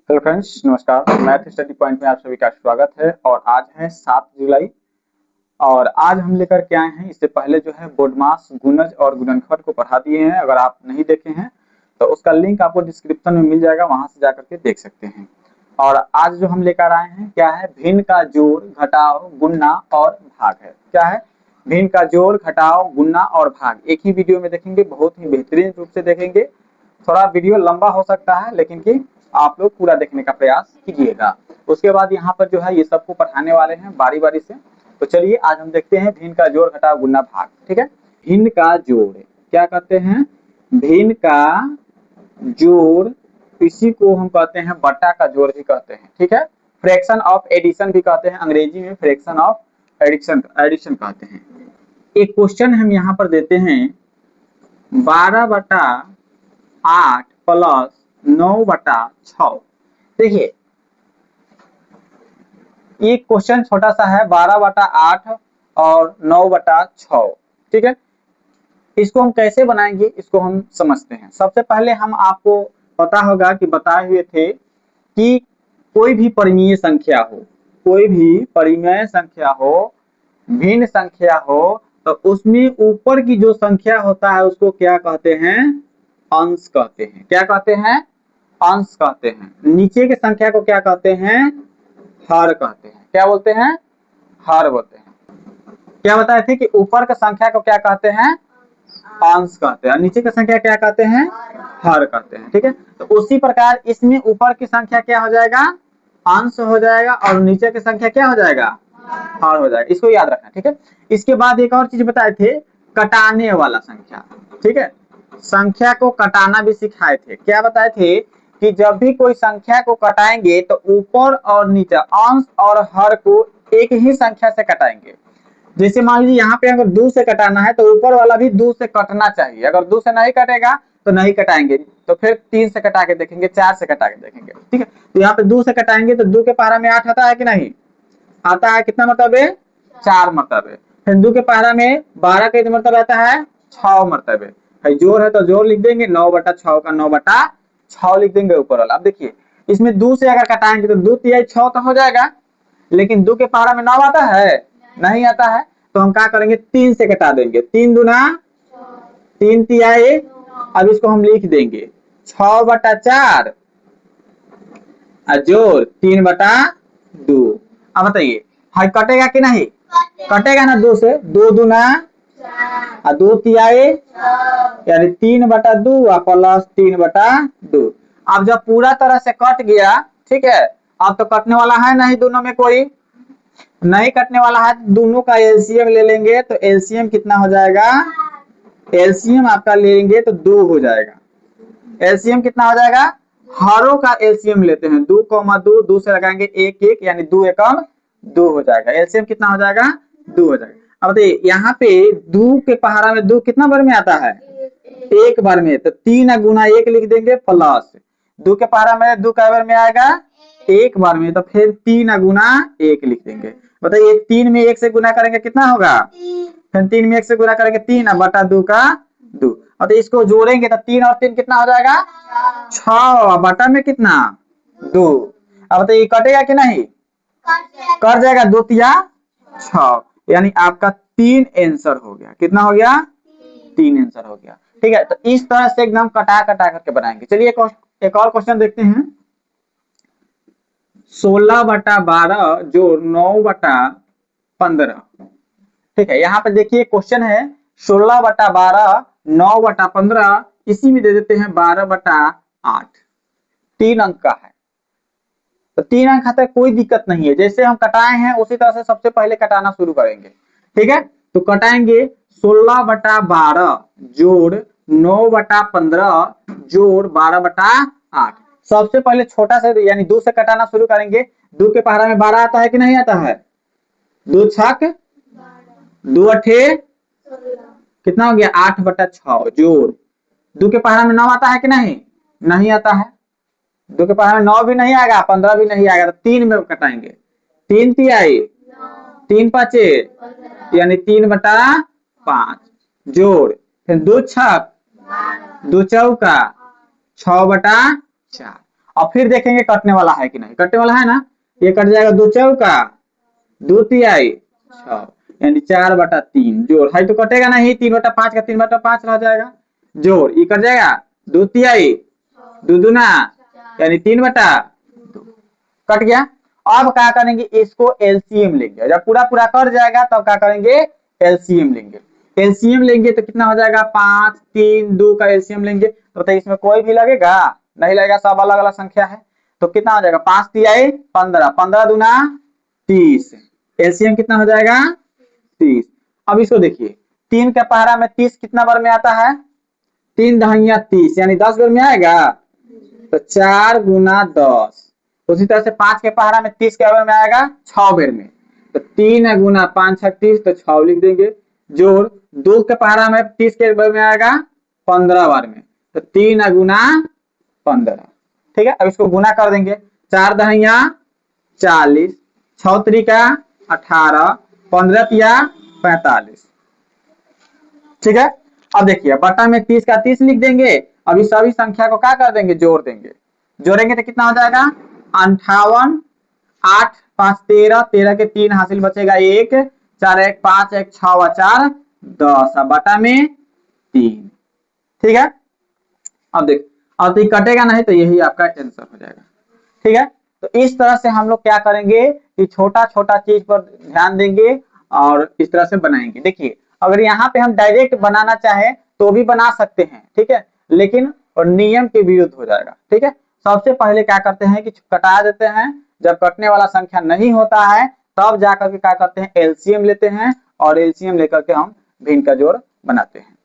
Hello friends, नमस्कार। Math study point में आप सभी का स्वागत है। और आज है 7 जुलाई और आज हम लेकर के आए हैं। इससे पहले जो है बोडमास, गुणज और गुणनखंड को पढ़ा दिए हैं। अगर आप नहीं देखे हैं तो उसका लिंक आपको डिस्क्रिप्शन में मिल जाएगा, वहां से जाकर के देख सकते हैं। और आज जो हम लेकर आए हैं क्या है, भिन्न का जोड़, घटाव, गुणा और भाग है। क्या है? भिन्न का जोड़, घटाव, गुणा और भाग एक ही वीडियो में देखेंगे। बहुत ही बेहतरीन रूप से देखेंगे। थोड़ा वीडियो लंबा हो सकता है लेकिन कि आप लोग पूरा देखने का प्रयास कीजिएगा। उसके बाद यहाँ पर जो है ये सबको पढ़ाने वाले हैं बारी बारी से। तो चलिए आज हम देखते हैं भिन्न का जोड़, घटाव, गुणा, भाग। ठीक है, भिन्न का जोड़ क्या कहते हैं? भिन्न का जोड़, इसी को हम कहते हैं बट्टा का जोड़ भी कहते हैं। ठीक है, फ्रैक्शन ऑफ एडिशन भी कहते हैं, अंग्रेजी में फ्रैक्शन ऑफ एडिशन एडिशन कहते हैं। एक क्वेश्चन हम यहाँ पर देते हैं 12/8 प्लस 9/6। देखिए ये क्वेश्चन छोटा सा है, 12/8 और 9/6। ठीक है, इसको हम कैसे बनाएंगे इसको हम समझते हैं। सबसे पहले हम आपको पता होगा कि बताए हुए थे कि कोई भी परिमेय संख्या हो, कोई भी परिमेय संख्या हो, भिन्न संख्या हो, तो उसमें ऊपर की जो संख्या होता है उसको क्या कहते हैं? अंश कहते हैं। क्या कहते हैं? अंश कहते हैं। नीचे की संख्या को क्या कहते हैं? हर कहते हैं। क्या बोलते हैं? हर बोलते हैं। क्या बताए थे कि ऊपर की संख्या को क्या कहते हैं? अंश कहते हैं। नीचे की संख्या क्या कहते हैं? हर कहते हैं। ठीक है, तो उसी प्रकार इसमें ऊपर की संख्या क्या हो जाएगा? अंश हो जाएगा और नीचे की संख्या क्या हो जाएगा? हर हो जाएगा। इसको याद रखना। ठीक है, इसके बाद एक और चीज बताए थे, कटाने वाला संख्या। ठीक है, संख्या को कटाना भी सिखाए थे। क्या बताए थे कि जब भी कोई संख्या को कटाएंगे तो ऊपर और नीचे, अंश और हर को एक ही संख्या से कटाएंगे। जैसे मान लीजिए यहाँ पे अगर 2 से कटाना है तो ऊपर वाला भी 2 से कटना चाहिए। अगर 2 से नहीं कटेगा तो नहीं कटाएंगे, तो फिर 3 से कटा के देखेंगे, 4 से कटा के देखेंगे। ठीक है, तो यहाँ पे 2 से कटाएंगे तो 2 के पहाड़ा में 8 आता है कि नहीं आता है? कितना मरतबे? 4 मरतबे। फिर 2 के पहाड़ा में 12 का मरतबा आता है 6 मरतबे। जोड़ है तो जोड़ लिख देंगे, 9/6 का 9/6 लिख देंगे ऊपर वाला। अब देखिए इसमें 2 से अगर कटाएंगे तो 2 तिहाई 6 तो हो जाएगा, लेकिन 2 के पहाड़ा में 9 आता है? नहीं आता है। तो हम क्या करेंगे? 3 से कटा देंगे। 3 दूना 3 तिहाई। अब इसको हम लिख देंगे 6/4 जोड़ 3/2। अब बताइए हाई कटेगा कि नहीं? कटेगा ना। 2 से 2 दूना 2 तिहाई यानी 3/2 प्लस 3/2। अब जब पूरा तरह से कट गया, ठीक है, अब तो कटने वाला है नहीं, दोनों में कोई नहीं कटने वाला है, दोनों का एलसीएम ले लेंगे तो एलसीएम कितना हो जाएगा? एलसीएम आपका लेंगे तो 2 हो जाएगा। एलसीएम कितना हो जाएगा? हरों का एलसीएम लेते हैं, 2,2, 2 से लगाएंगे 1 1 यानी 2 एकम 2 हो जाएगा। एलसीएम कितना हो जाएगा? 2 हो जाएगा। अब देखिए यहाँ पे 2 के पहाड़ा में 2 कितना बार में आता है? एक बार में, तो 3 गुना 1 लिख देंगे प्लस 2 के पहाड़ा में 2 कै बार में आएगा? एक बार में, तो फिर 3 गुना 1 लिख देंगे। बताइए 3 में 1 से गुना करेंगे कितना होगा? फिर 3 में 1 से गुना करेंगे 3/2 का 2। और इसको जोड़ेंगे तो 3 और 3 कितना हो जाएगा? 6 बटा में कितना? 2। अब बताइए कटेगा कि नहीं? कट जाएगा। 2 तिया 6 यानी आपका 3 आंसर हो गया। कितना हो गया? 3 आंसर हो गया। ठीक है, तो इस तरह से एकदम कटा कटा करके बनाएंगे। चलिए एक और क्वेश्चन देखते हैं। 16/12 जोड़ 9/15। ठीक है, यहाँ पे देखिए क्वेश्चन है 16/12 9/15, इसी में दे देते हैं 12/8। 3 अंक का है तो 3 अंक आता है, कोई दिक्कत नहीं है। जैसे हम कटाए हैं उसी तरह से सबसे पहले कटाना शुरू करेंगे। ठीक है, तो कटाएंगे 16/12 जोड़ 9/15 जोड़ 12/8। सबसे पहले छोटा से यानी 2 से कटाना शुरू करेंगे। 2 के पहाड़ा में 12 आता है कि नहीं आता है? 2 छक 2 अठे कितना हो गया? 8/6 जोड़ 2 के पहाड़ा में 9 आता है कि नहीं? नहीं आता है। 2 के पहाड़ा में 9 भी नहीं आएगा, 15 भी नहीं आएगा, तो 3 में कटाएंगे। 3 तिहाई 3 पाँचे यानी 3/5 जोड़ फिर 2 छक 2 चौका 6/4। और फिर देखेंगे कटने वाला है कि नहीं। कटने वाला है ना, ये कट जाएगा 2 चौका 2 तिहाई 6 यानी 4/3 जोड़ है तो कटेगा नहीं, 3/5 का 3/5 रह जाएगा जोड़, ये कट जाएगा 2 तिहाई 2 दूना यानी 3/2 कट गया। अब क्या करेंगे, इसको एलसीएम लेंगे, जब पूरा पूरा कट जाएगा तब क्या करेंगे, एलसीएम लेंगे। एलसीएम लेंगे तो कितना हो जाएगा 5 3 2 का एलसीएम लेंगे तो इसमें कोई भी लगेगा नहीं लगेगा, सब अलग अलग संख्या है तो कितना हो जाएगा 5 तिहाई 15 15 दूना 30 एलसीएम कितना हो जाएगा 30। अब इसको देखिए 3 के पहाड़ा में 30 कितना बार में आता है, 3 दहिया 30 यानी 10 बार में आएगा तो 4 गुना 10। उसी तरह से 5 के पहाड़ा में 30 के बार में आएगा 6 बार में तो 3 गुना 5 36 तो 6 लिख देंगे जोड़ 2 के पहाड़ा में 30 के बार में आएगा 15 बार में तो 3 गुना 15। ठीक है, अब इसको गुना कर देंगे 4 दहिया 40 6 त्रिका 18 15 तिया 45। ठीक है, अब देखिए बटा में 30 का 30 लिख देंगे। अब इस सभी संख्या को क्या कर देंगे, जोड़ देंगे। जोड़ेंगे तो कितना हो जाएगा 58 8 5 13 13 के 3 हासिल बचेगा 1 4 1 5 1 6 व 4 10 बटा में 3। ठीक है, अब देख अब तो कटेगा नहीं तो यही आपका आंसर हो जाएगा। ठीक है, तो इस तरह से हम लोग क्या करेंगे कि छोटा छोटा चीज पर ध्यान देंगे और इस तरह से बनाएंगे। देखिए अगर यहाँ पे हम डायरेक्ट बनाना चाहे तो भी बना सकते हैं, ठीक है, लेकिन और नियम के विरुद्ध हो जाएगा। ठीक है, सबसे पहले क्या करते हैं कि कटा देते हैं, जब कटने वाला संख्या नहीं होता है तब जाकर के क्या करते हैं एलसीएम लेते हैं और एलसीएम लेकर के हम भिन्न का जोड़ बनाते हैं।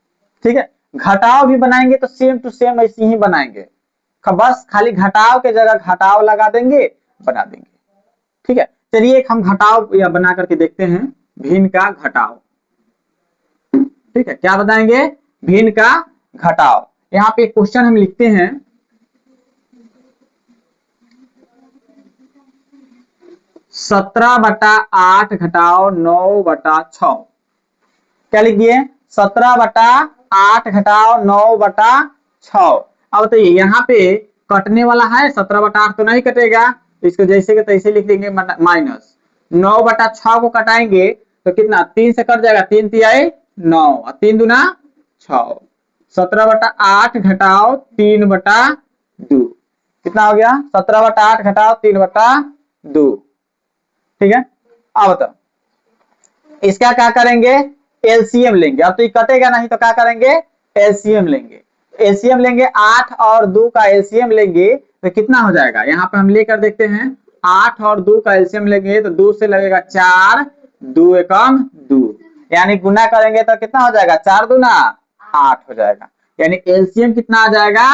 ठीक है, घटाव भी बनाएंगे तो सेम टू सेम ऐसे ही बनाएंगे, बस खाली घटाव के जगह घटाव लगा देंगे बना देंगे। ठीक है, चलिए एक हम घटाव या बना करके देखते हैं भिन्न का घटाव। ठीक है, क्या बताएंगे भिन्न का घटाव। यहाँ पे क्वेश्चन हम लिखते हैं 17/8 घटाओ 9/6। क्या लिख दिए 17/8 घटाओ 9/6। अब बताइए यहाँ पे कटने वाला है 17/8 तो नहीं कटेगा, इसको जैसे के तैसे लिख देंगे माइनस 9/6 को कटाएंगे तो कितना 3 से कट जाएगा 3 तिहाई 9 और 3 दूना 6 17/8 घटाओ 3/2 कितना हो गया 17/8 घटाओ 3/2। ठीक है, अब बताओ इसका क्या करेंगे एलसीएम लेंगे। अब तो ये कटेगा नहीं तो क्या करेंगे एलसीएम लेंगे। एलसीएम लेंगे 8 और 2 का एलसीएम लेंगे तो कितना हो जाएगा, यहाँ पे हम लेकर देखते हैं 8 और 2 का एलसीएम लेंगे तो 2 से लगेगा 4 2 एकम 2 यानी गुना करेंगे तो कितना हो जाएगा 4 दूना 8 हो जाएगा, यानी एलसीएम कितना आ जाएगा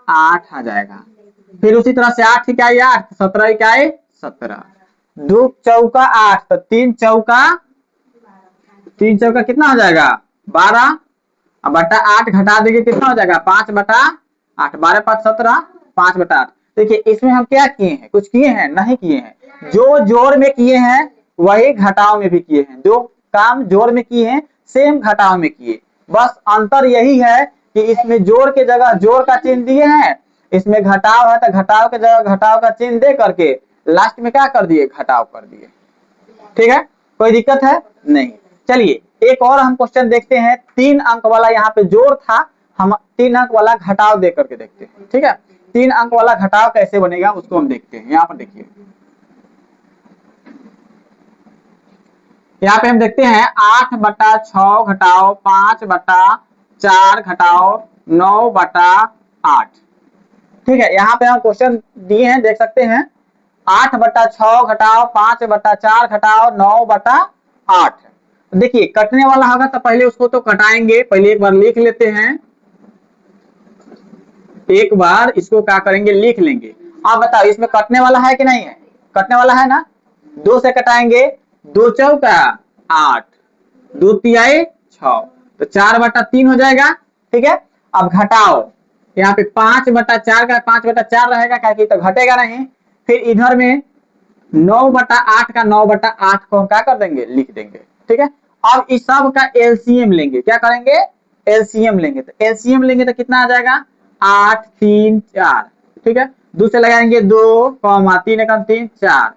8 आ जाएगा। फिर उसी तरह से 8 इकाई 8 17 इकाई 17 2 चौका 8 तो 3 चौका कितना हो जाएगा 12 बटा 8 घटा देंगे कितना हो जाएगा 5/8 12 5 17 5/8। देखिए इसमें हम क्या किए हैं, कुछ किए हैं नहीं किए हैं, जो जोड़ में किए हैं वही घटाव में भी किए हैं, जो काम जोड़ में किए हैं सेम घटाव में किए, बस अंतर यही है कि इसमें जोड़ के जगह जोड़ का चिन्ह दिए हैं, इसमें घटाव है तो घटाव के जगह घटाव का चिन्ह दे करके लास्ट में क्या कर दिए घटाव कर दिए। ठीक है, कोई दिक्कत है नहीं। चलिए एक और हम क्वेश्चन देखते हैं 3 अंक वाला, यहाँ पे जोड़ था हम 3 अंक वाला घटाव दे करके देखते हैं। ठीक है, 3 अंक वाला घटाव कैसे बनेगा उसको हम देखते हैं। यहाँ पर देखिए यहाँ पे हम देखते हैं 8/6 घटाओ 5/4 घटाओ 9/8। ठीक है, यहाँ पे हम क्वेश्चन दिए हैं देख सकते हैं 8/6 घटाओ 5/4 घटाओ 9/8। देखिए कटने वाला होगा तो पहले उसको तो कटाएंगे, पहले एक बार लिख लेते हैं, एक बार इसको क्या करेंगे लिख लेंगे। आप बताओ इसमें कटने वाला है कि नहीं है, कटने वाला है ना, 2 से कटाएंगे 2 चौका 8 2 तिहाई 6 तो 4/3 हो जाएगा। ठीक है, अब घटाओ यहाँ पे 5/4 का 5/4 रहेगा क्या कि तो घटेगा नहीं, फिर इधर में 9/8 का 9/8 को हम क्या कर देंगे लिख देंगे। ठीक है, अब इस सब का एलसीएम लेंगे, क्या करेंगे एलसीएम लेंगे, तो एलसीएम लेंगे तो कितना आ जाएगा 8 3 4। ठीक है, 2 से लगाएंगे 2, 3 एकम 3 4,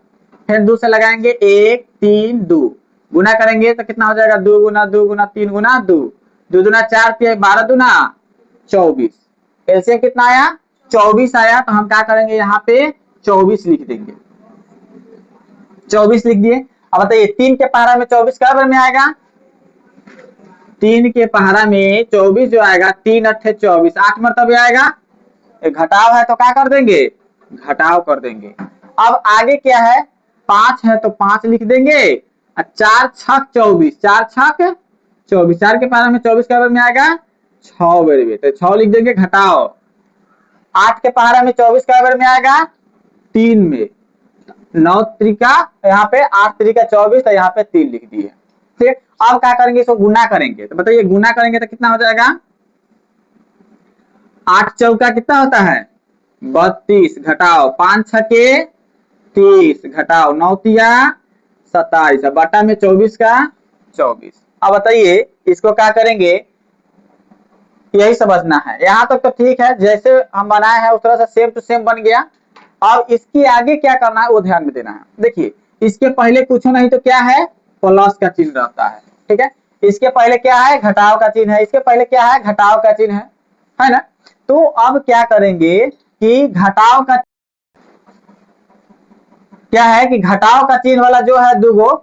फिर 2 से लगाएंगे 1 3 2, गुना करेंगे तो कितना हो जाएगा 2 गुना 2 गुना 3 गुना 2, 2 दूना 4 12 दूना 24, एलसीएम कितना आया 24 आया। तो हम क्या करेंगे यहाँ पे 24 लिख देंगे, 24 लिख दिए। अब बताइए 3 के पहाड़ा में 24 क्या में आएगा, 3 के पहाड़ा में 24 जो आएगा 3 अट्ठे 24, 8 मरतबे आएगा। घटाव है तो क्या कर देंगे, घटाव कर देंगे। अब आगे क्या है 5 है तो 5 लिख देंगे, 4 छक 24, 4 छक 24, 4 के पहाड़ा में 24 क्या में आएगा 6 बेर में, तो 6 लिख देंगे घटाओ। 8 के पहाड़ा में 24 क्या बेर में आएगा 3 में, 9 त्रिका यहाँ पे 8 त्रिका 24, तो यहाँ पे 3 लिख दिए। ठीक, अब क्या करेंगे इसको गुना करेंगे, तो बताइए गुना करेंगे तो कितना हो जाएगा, 8 चौका कितना होता है 32, घटाओ 5 छके 30, घटाओ 9 तिया 27, बटा में 24 का 24। अब बताइए इसको क्या करेंगे, यही समझना है, यहां तक तो ठीक है, जैसे हम बनाए हैं उस तरह से सेम टू सेम बन गया। अब इसके आगे क्या करना है वो ध्यान में देना है। देखिए इसके पहले कुछ नहीं तो क्या है प्लस का चिन्ह रहता है, ठीक है, इसके पहले क्या है घटाव का चिन्ह है, इसके पहले क्या है घटाव का चिन्ह है ना। तो अब क्या करेंगे कि घटाव का क्या है कि घटाव का चिन्ह वाला जो है दुगो,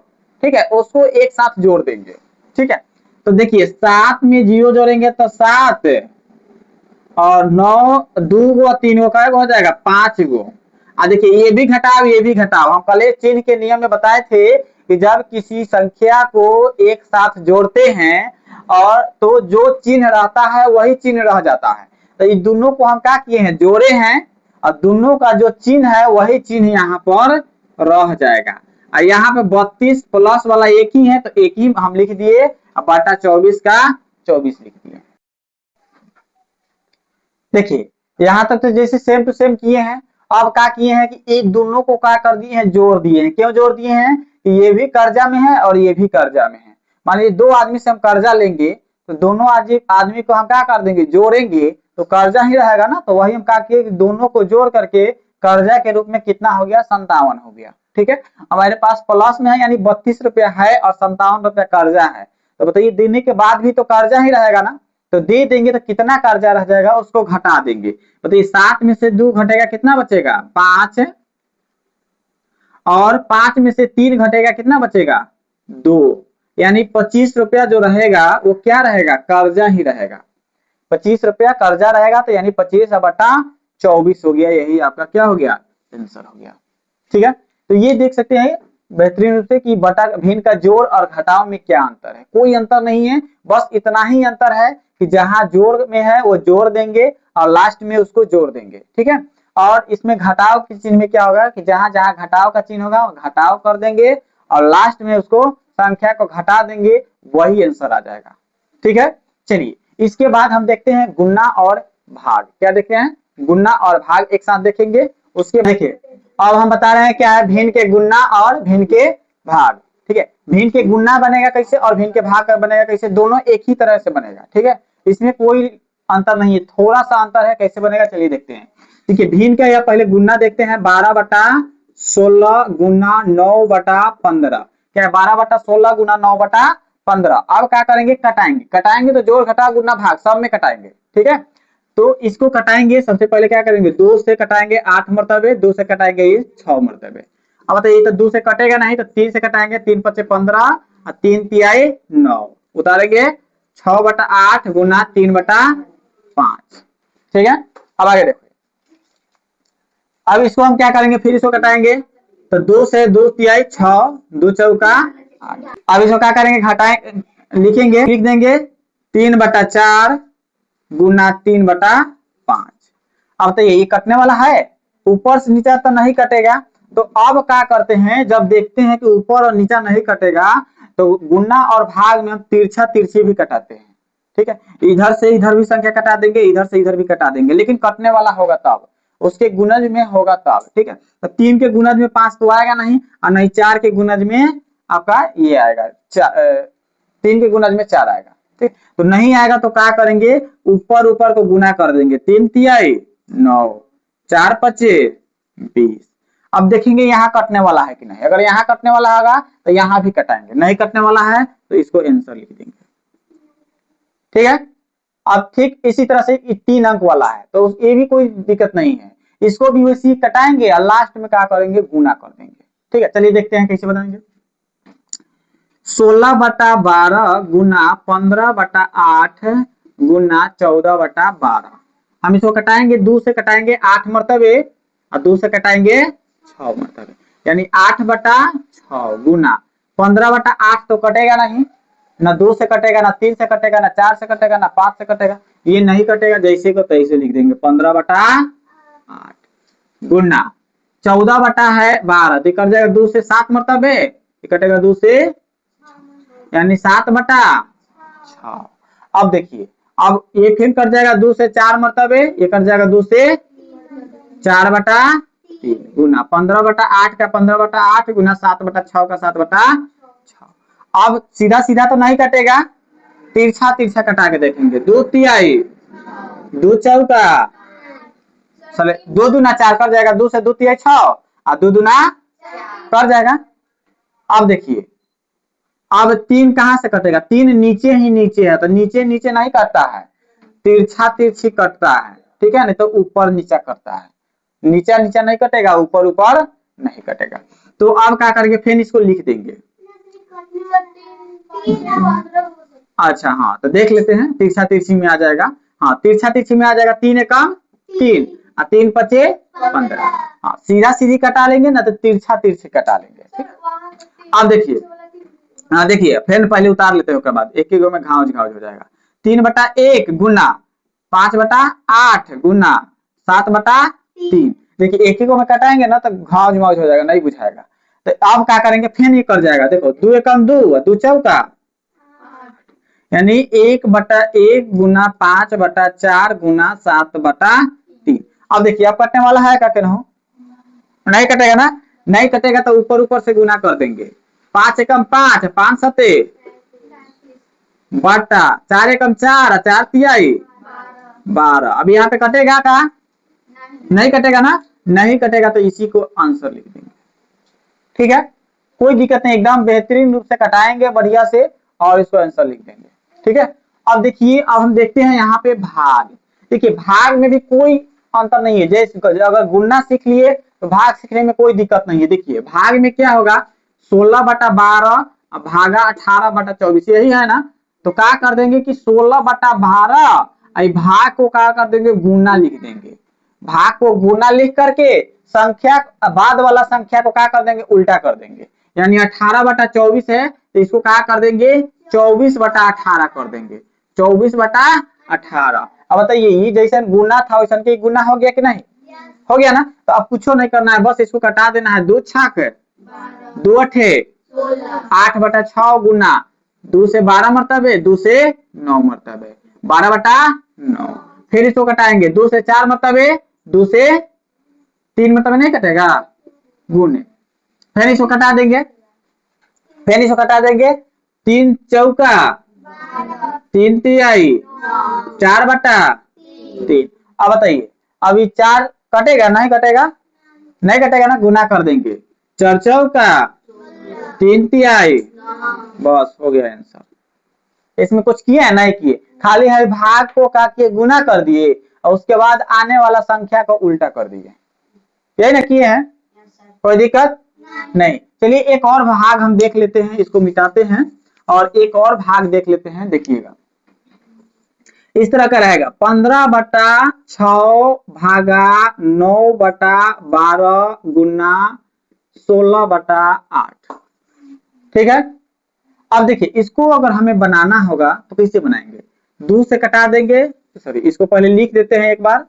ठीक है, उसको एक साथ जोड़ देंगे। ठीक है, तो देखिए 7 में 0 जोड़ेंगे तो 7, और 9 2 गो 3 गो का हो जाएगा 5 गो। देखिए ये भी घटाव ये भी घटाव, हम कल चिन्ह के नियम में बताए थे कि जब किसी संख्या को एक साथ जोड़ते हैं और तो जो चिन्ह रहता है वही चिन्ह रह जाता है। तो इन दोनों को हम क्या किए हैं जोड़े हैं, और दोनों का जो चिन्ह है वही चिन्ह यहाँ पर रह जाएगा। और यहाँ पे 32 प्लस वाला एक ही है तो एक ही हम लिख दिए, बटा 24 का 24 लिख दिए। देखिए यहाँ तक तो जैसे सेम टू सेम किए हैं। अब क्या किए हैं कि एक दोनों को क्या कर दिए हैं जोड़ दिए हैं। क्यों जोड़ दिए हैं कि ये भी कर्जा में है और ये भी कर्जा में है। मान लीजिए 2 आदमी से हम कर्जा लेंगे तो दोनों आदमी को हम क्या कर देंगे जोड़ेंगे तो कर्जा ही रहेगा ना। तो वही हम क्या किए दोनों को जोड़ करके कर्जा के रूप में कितना हो गया 57 हो गया। ठीक है, हमारे पास प्लस में है यानी 32 रुपया है और 57 रुपया कर्जा है। तो बताइए देने के बाद भी तो कर्जा ही रहेगा ना, तो दे देंगे तो कितना कर्जा रह जाएगा उसको घटा देंगे। बताइए 7 में से 2 घटेगा कितना बचेगा 5, और 5 में से 3 घटेगा कितना बचेगा 2, यानी 25 रुपया जो रहेगा वो क्या रहेगा कर्जा ही रहेगा। 25 रुपया कर्जा रहेगा तो यानी 25 बटा 24 हो गया, यही आपका क्या हो गया आंसर हो गया। ठीक है, तो ये देख सकते हैं बेहतरीन रूप से कि बटा भिन्न का जोड़ और घटाव में क्या अंतर है। कोई अंतर नहीं है, बस इतना ही अंतर है कि जहां जोड़ में है वो जोड़ देंगे और लास्ट में उसको जोड़ देंगे। ठीक है, और इसमें घटाव के चिन्ह में क्या होगा कि जहां जहां घटाव का चिन्ह होगा घटाव कर देंगे और लास्ट में उसको संख्या को घटा देंगे, वही आंसर आ जाएगा। ठीक है, चलिए इसके बाद हम देखते हैं गुणा और भाग। क्या देखते हैं गुणा और भाग एक साथ देखेंगे। उसके देखिए अब हम बता रहे हैं क्या है भिन्न के गुणा और भिन्न के भाग। ठीक है, भिन्न के गुणा बनेगा कैसे और भिन्न के भाग बनेगा कैसे, दोनों एक ही तरह से बनेगा। ठीक है, इसमें कोई अंतर नहीं है, थोड़ा सा अंतर है। कैसे बनेगा चलिए देखते हैं। ठीक है, भिन्न का या पहले गुणा देखते हैं 12 बटा 16 गुना 9 बटा 15। क्या है 12 बटा 16 गुना 9 बटा 15। अब क्या करेंगे कटाएंगे, कटाएंगे तो जोड़ घटा गुना भाग सब में कटाएंगे। ठीक है, तो इसको कटाएंगे सबसे पहले क्या करेंगे 2 से कटाएंगे 8 मरतबे, 2 से कटाएंगे 6 मरतबे। अब बताइए तो 2 से कटेगा नहीं तो 3 से कटाएंगे, 3 पचे 15 और 3 तिहाई 9, उतारेंगे 6 बटा 8 गुना 3 बटा 5। ठीक है, अब आगे देखो, अब इसको हम क्या करेंगे फिर इसको कटाएंगे तो 2 से 2 तिहाई 6, 2 चौका 8। अब इसको क्या करेंगे घटाएं लिखेंगे लिख देंगे 3 बटा 4 गुना 3 बटा 5। अब तो ये कटने वाला है, ऊपर से नीचा तो नहीं कटेगा। तो अब क्या करते हैं जब देखते हैं कि ऊपर और नीचा नहीं कटेगा तो गुना और भाग में हम तिरछा तिरछी भी कटाते हैं। ठीक है, इधर से इधर भी संख्या कटा देंगे, इधर से इधर भी कटा देंगे, लेकिन कटने वाला होगा तब, उसके गुणज में होगा तब। ठीक है, तो 3 के गुणज में 5 तो आएगा नहीं, और नहीं 4 के गुणज में आपका ये आएगा 3 के गुणज में 4 आएगा। ठीक, तो नहीं आएगा तो क्या करेंगे ऊपर ऊपर को गुना कर देंगे, 3 तिहाई 9, 4 पचे 20। अब देखेंगे यहाँ कटने वाला है कि नहीं। अगर यहाँ कटने वाला होगा तो यहाँ भी कटाएंगे, नहीं कटने वाला है तो इसको आंसर लिख देंगे। ठीक है। अब ठीक इसी तरह से 3 अंक वाला है तो ये भी कोई दिक्कत नहीं है, इसको भी वैसे कटाएंगे और लास्ट में क्या करेंगे, गुना कर देंगे। ठीक है, चलिए देखते हैं कैसे बनाएंगे। 16/12 गुना 15/8 गुना 14/12। हम इसको कटाएंगे, 2 से कटाएंगे 8 मरतबे और 2 से कटाएंगे 6 मरतबे, यानी 8/6 गुना 15/8 तो कटेगा नहीं, ना 2 से कटेगा, ना 3 से कटेगा, ना 4 से कटेगा, ना 5 से कटेगा, ये नहीं कटेगा, जैसे को तैसे लिख देंगे 15/8 गुना 14/12 तो कट जाएगा 2 से 7 मरतबे, कटेगा 2 से, यानी 7/6। अब देखिए, अब ये फिर कट जाएगा 2 से 4 मरतबे, ये कट जाएगा 2 से 4/3 गुना 15/8 का 15/8 गुना 7/6 का 7/6। अब सीधा सीधा तो नहीं कटेगा, तिरछा तिरछा कटा के देखेंगे। 2 तिहाई 2 चौका, 2 दूना 4 कर जाएगा, 2 से 2 तिहाई 6 और 2 दूना कर जाएगा। अब देखिए, अब 3 कहां से कटेगा, 3 नीचे ही नीचे है तो नीचे नीचे नहीं कटता है, तिरछा तिरछी कटता है। ठीक है, नहीं तो ऊपर नीचा कटता है, नीचा नीचा नहीं कटेगा, ऊपर ऊपर नहीं कटेगा। तो अब क्या करेंगे, फिर इसको लिख देंगे। अच्छा हाँ, तो देख लेते हैं, तिरछा तिरछी में आ जाएगा। हाँ, तिरछा तिरछी में आ जाएगा, 3 एकम 3 और 3 पचे 15। हाँ, सीधा सीधी कटा लेंगे ना तो तिरछा तिरछी कटा लेंगे। ठीक, अब देखिए, हाँ देखिए, फिर पहले उतार लेते हैं, उसके बाद एक गो में घाव घाव हो जाएगा। 3/1 गुना 5/8 गुना 7/3। देखिए एक ही को में कटाएंगे ना तो घाव घाव हो जाएगा, नहीं बुझाएगा। तो अब क्या करेंगे, फिर ये कर जाएगा। देखो 2 एकम 2 और 2 चौका, यानी 1/1 गुना 5/4 गुना 7/3। अब देखिए, अब कटने वाला है क्या, कहना नहीं कटेगा ना, नहीं कटेगा तो ऊपर ऊपर से गुना कर देंगे। 5 एकम 5 5 सते बटा 4 एकम 4 4 तिहाई 12। अब यहाँ पे कटेगा का, नहीं कटेगा ना, नहीं कटेगा तो इसी को आंसर लिख देंगे। ठीक है, कोई दिक्कत नहीं, एकदम बेहतरीन रूप से कटाएंगे बढ़िया से और इसको आंसर लिख देंगे। ठीक है, अब देखिए, अब हम देखते हैं यहाँ पे भाग। देखिए भाग में भी कोई अंतर नहीं है, जैसे अगर गुणना सीख लिए तो भाग सीखने में कोई दिक्कत नहीं है। देखिए भाग में क्या होगा, 16/12 भागा 18/24, यही है ना। तो क्या कर देंगे कि 16/12 भाग को क्या कर देंगे, गुना लिख देंगे। भाग को गुना लिख करके संख्या बाद वाला संख्या को क्या कर देंगे, उल्टा कर देंगे। यानी 18/24 है तो इसको क्या कर देंगे, 24/18 कर देंगे, 24/18। अब बताइए, ये जैसे गुना था वैसे के गुना हो गया कि नहीं, हो गया ना। तो अब कुछ नहीं करना है, बस इसको कटा देना है। 2 छाक 2 अठे 8/6 गुना 2 से 12 मरतबे, 2 से 9 मरतबे 12/9। फिर इसको कटाएंगे, 2 से 4 मरतबे, 2 से 3 मरतबे नहीं कटेगा, गुने। फिर इसको कटा देंगे, फिर इसको कटा देंगे। 3 चौका 3 तिहाई 4/3। अब बताइए, अभी 4 कटेगा नहीं कटेगा, नहीं कटेगा ना, गुना कर देंगे। 4 चौका 3 तिहाई, बस हो गया आंसर। इसमें कुछ किए है, नहीं किए, खाली है भाग को का किए गुना कर दिए और उसके बाद आने वाला संख्या को उल्टा कर दिए, यही ना किए हैं, कोई दिक्कत नहीं। चलिए एक और भाग हम देख लेते हैं, इसको मिटाते हैं और एक और भाग देख लेते हैं। देखिएगा इस तरह का रहेगा, 15/6 भागा 9/12 गुना 16/8। ठीक है, अब देखिए इसको अगर हमें बनाना होगा तो कैसे बनाएंगे, 2 से कटा देंगे। सॉरी, इसको पहले लिख देते हैं एक बार।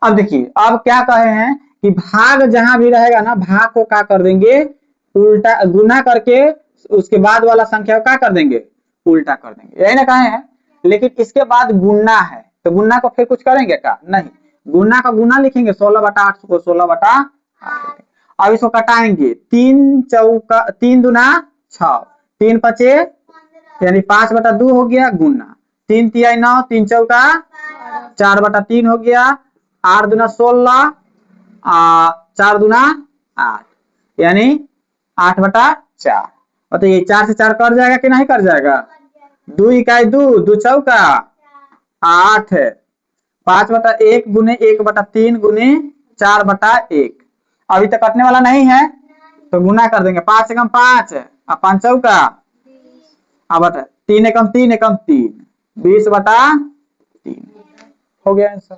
अब देखिए, अब क्या कहे हैं कि भाग जहां भी रहेगा ना, भाग को क्या कर देंगे, उल्टा गुना करके उसके बाद वाला संख्या को क्या कर देंगे, उल्टा कर देंगे, यही ना कहे हैं। लेकिन इसके बाद गुना है तो गुना को फिर कुछ करेंगे क्या, नहीं, गुना का गुना लिखेंगे, 16/8 को 16/8। अब इसको कटाएंगे, 3 चौका 3 दूना 6 3 पचे, यानी 5/2 हो गया गुना 3 तिहाई 9, 3 चौका 4/3 हो गया। 8 दूना 16, 4 दूना 8, यानी 8/4। बताइए 4 से 4 कट जाएगा कि नहीं कट जाएगा? 2 इकाई 2, 2 चौका 8, 5/1 गुने 1/3 गुने 4/1। अभी तक कटने वाला नहीं है तो गुना कर देंगे। 5 एकम 5 और 5 चौका, अब 3 एकम 3 एकम 3, 20/3 हो गया आंसर।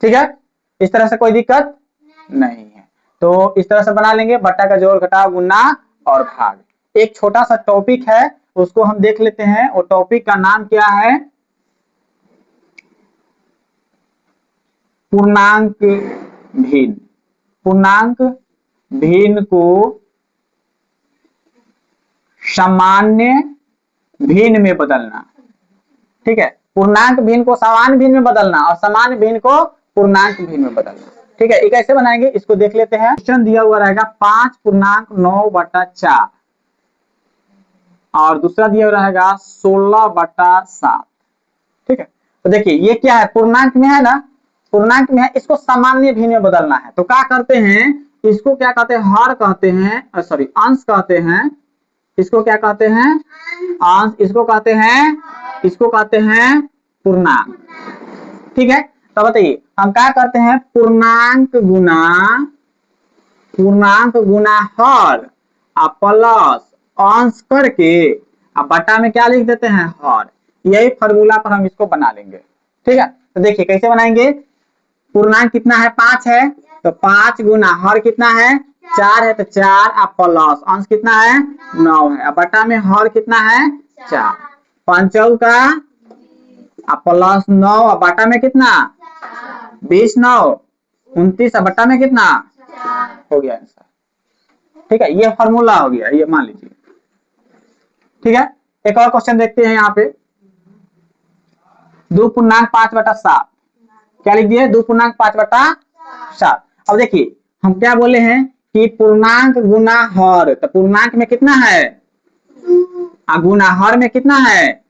ठीक है, इस तरह से कोई दिक्कत नहीं है। तो इस तरह से बना लेंगे, बट्टा का जोड़ घटाव गुना और भाग। एक छोटा सा टॉपिक है उसको हम देख लेते हैं। वो टॉपिक का नाम क्या है? पूर्णांक भिन्न। पूर्णांक भिन्न को सामान्य भिन्न में बदलना। ठीक है, पूर्णांक भिन्न को सामान्य भिन्न में बदलना और सामान्य भिन्न को पूर्णांक भिन्न में बदलना। ठीक है, ये कैसे बनाएंगे इसको देख लेते हैं। क्वेश्चन दिया हुआ रहेगा 5.9/4 और दूसरा दिया हुआ रहेगा 16/7। ठीक है, तो देखिए ये क्या है, पूर्णांक में है ना, पूर्णांक में है, इसको सामान्य भिन्न में बदलना है। तो क्या करते हैं, इसको क्या कहते हैं, हर कहते हैं, सॉरी अंश कहते हैं। इसको क्या कहते हैं, अंश। इसको कहते हैं, इसको कहते हैं पूर्णांक। ठीक है, तो बताइए हम क्या करते हैं, पूर्णांक गुना हर प्लस अंश करके बटा में क्या लिख देते हैं, हर। यही फॉर्मूला पर हम इसको बना लेंगे। ठीक है, तो देखिए कैसे बनाएंगे। पूर्णांक कितना है, 5 है, तो 5 गुना हर कितना है, 4 है, तो 4 प्लस अंश कितना है, 9 है। अब बटा में हर कितना है, 4, 5 चौका प्लस 9, अब बटा में कितना, 20 9 29, अब बटा में कितना, हो गया आंसर। ठीक है, ये फॉर्मूला हो गया, ये मान लीजिए। ठीक है, एक और क्वेश्चन देखते हैं यहाँ पे। 2.5/7 क्या लिख दिए, 2.5/7। अब देखिए हम क्या बोले हैं कि पूर्णांक गुना हर, तो पूर्णांक में कितना है, गुना हर में कितना है,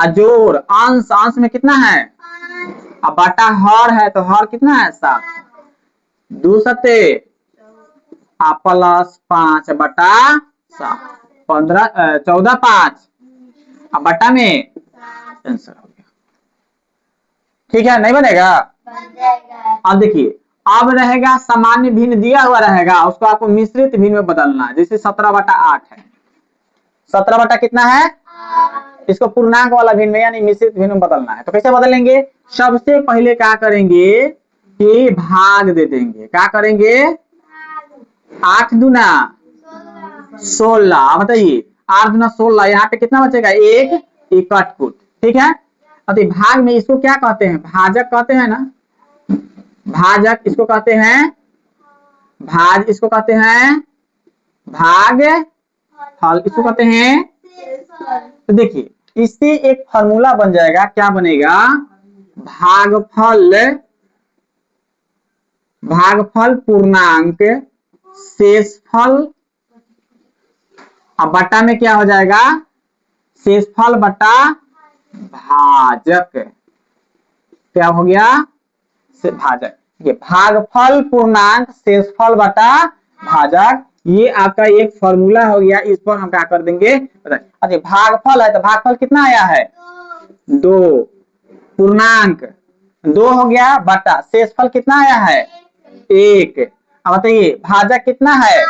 जोड़ अंश में कितना है, अब बटा हर है, तो हर कितना है, 7। 2 सते प्लस 5/7, 14 5, अब बटा में आंसर हो गया। ठीक है, नहीं बनेगा, अब देखिए अब रहेगा सामान्य भिन्न दिया हुआ रहेगा, उसको आपको मिश्रित भिन्न में बदलना है। जैसे 17/8 है, 17 कितना है, इसको पूर्णांक वाला भिन्न में यानी मिश्रित भिन्न में बदलना है। तो कैसे बदलेंगे, सबसे पहले क्या करेंगे कि भाग दे देंगे। क्या करेंगे, 8 दूना 16, बताइए 8 दूना 16, यहाँ पे कितना बचेगा, एक कटपुट। ठीक है, अब भाग में इसको क्या कहते हैं, भाजक कहते हैं ना, भाजक इसको कहते हैं, भाज इसको कहते हैं, भाग फल इसको कहते हैं। तो देखिए इससे एक फॉर्मूला बन जाएगा, क्या बनेगा, भागफल पूर्णांक शेषफल, अब बटा में क्या हो जाएगा, शेषफल बटा भाजक। क्या हो गया, भाजक। ये भागफल पूर्णांक शेषफल बटा भाजक, ये आपका एक फॉर्मूला हो गया। इस पर हम क्या कर देंगे, अच्छा भागफल है तो भागफल कितना आया है, 2, पूर्णांक 2 हो गया, बटा शेषफल कितना आया है, 1। अब बताइए भाजक कितना है,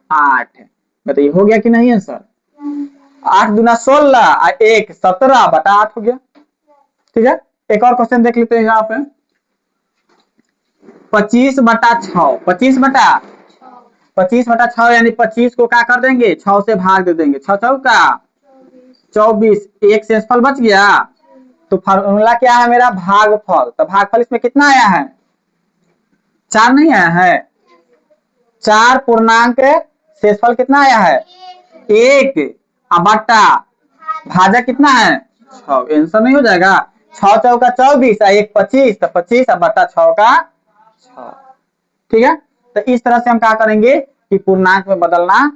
8। बताइए हो गया कि नहीं आंसर। 8 दूना 16 और 1 17/8 हो गया। ठीक है, एक और क्वेश्चन देख लेते हैं यहाँ पे। 25/6, 25/6 यानी 25 को क्या कर देंगे, 6 से भाग दे देंगे। 6 चौका 24, एक शेषफल बच गया। तो फॉर्मूला क्या है मेरा, भागफल। तो भागफल इसमें कितना आया है, 4 नहीं आया है, 4 पूर्णांक शेषफल कितना आया है, 1 बटा भाजक कितना है, 6। आंसर नहीं हो जाएगा, 6 चौका 24 और 1 25, तो 25 बटा 6 का 6। ठीक है, तो इस तरह से हम क्या करेंगे कि पूर्णांक में बदलना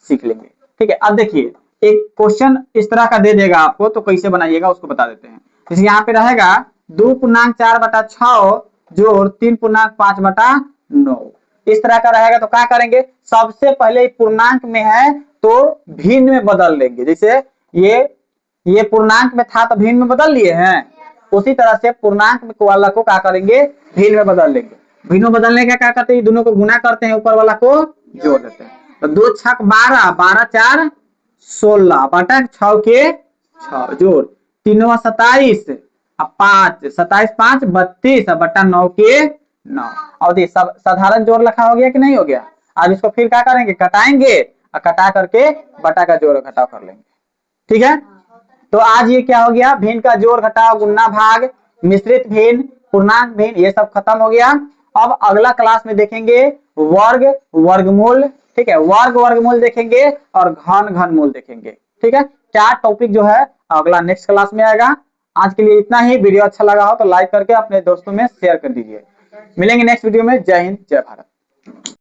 सीख लेंगे। ठीक है, अब देखिए एक क्वेश्चन इस तरह का दे देगा आपको, तो कैसे बनाइएगा उसको बता देते हैं। जैसे यहाँ पे रहेगा 2.4/6 जोड़ 3.5/9, इस तरह का रहेगा। तो क्या करेंगे, सबसे पहले पूर्णांक में है तो भिन्न में बदल लेंगे। जैसे ये पूर्णांक में था तो भिन्न में बदल लिए हैं, उसी तरह से पूर्णांक वाला को क्या करेंगे, भिन्न में बदल लेंगे। भिन्न में बदलने का क्या करते हैं, दोनों को गुना करते हैं, ऊपर वाला को जोड़ देते हैं। तो 2 छक 12, 12 4 16 बटा 6 के 6 जोड़ 3 27 और 5 27 5 32 बटा 9 के 9। और ये सब साधारण जोड़ लिखा हो गया कि नहीं हो गया। अब इसको फिर क्या करेंगे, कटाएंगे और कटा करके बटा का जोड़ घटाव कर लेंगे। ठीक है, तो आज ये क्या हो गया, भिन्न का जोड़ घटाव, गुणा भाग, मिश्रित भिन्न, पूर्णांक भिन्न, ये सब खत्म हो गया। अब अगला क्लास में देखेंगे वर्ग वर्गमूल। ठीक है, वर्ग वर्गमूल देखेंगे और घन घनमूल देखेंगे। ठीक है, 4 टॉपिक जो है अगला नेक्स्ट क्लास में आएगा। आज के लिए इतना ही। वीडियो अच्छा लगा हो तो लाइक करके अपने दोस्तों में शेयर कर दीजिए। मिलेंगे नेक्स्ट वीडियो में। जय हिंद, जय भारत।